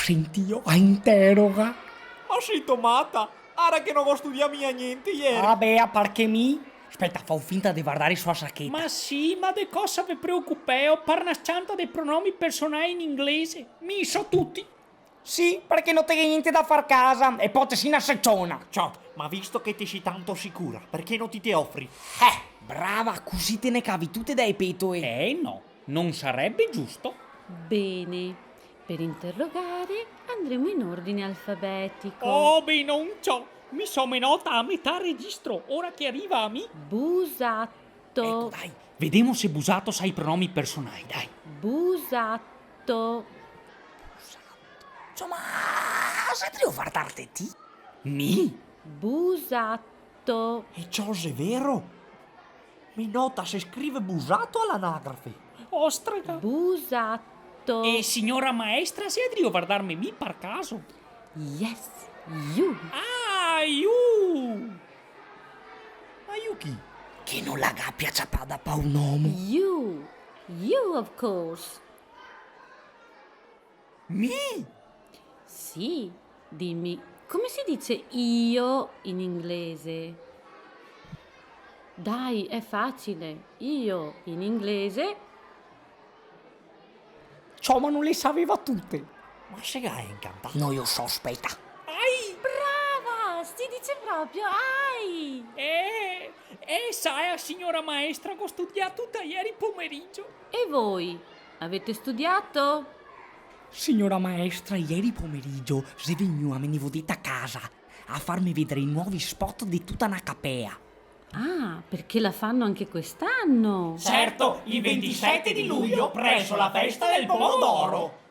senti io a interroga. Ma sei tomata? Ara che non ho studiato mia niente ieri. Vabbè, a perché mi? Aspetta, fa finta di guardare sua sacchetta. Ma sì, ma di cosa vi preoccupate? Parlando dei pronomi personali in inglese. Mi so tutti. Sì, perché non hai niente da far casa e poi si una secciona. Ciao, ma visto che ti sei tanto sicura, perché non ti offri? Brava, così te ne cavi tutte dai petoi. No, non sarebbe giusto. Bene, per interrogare andremo in ordine alfabetico. Oh, beh, non ciò. Mi sono menata a metà registro, ora che arriva a me. Busatto, Ecco, dai, vediamo se Busato sa i pronomi personali, dai. busatto, Insomma, se devo guardarte ti? Mi? busatto, E ciò è vero? Mi nota se scrive busato all'anagrafe. Ostrega. busatto. Signora maestra, se devo guardarmi mi per caso. Yes, you. Ah, you! Ayuki. Che non la gabbia ciappata pa un uomo. You of course. Mi? Sì, dimmi, come si dice io in inglese? Dai, è facile. Io in inglese. Ciò, ma non le sapeva tutte. Ma se hai incantato? No, io sospetta. Ai! Brava, si dice proprio ai. Sai, signora maestra, che ho studiato tutta ieri pomeriggio. E voi? Avete studiato? Signora maestra, ieri pomeriggio si veniva a venire a casa a farmi vedere i nuovi spot di tutta una capea. Ah, perché la fanno anche quest'anno. Certo, il 27 di luglio presso la festa del pomodoro.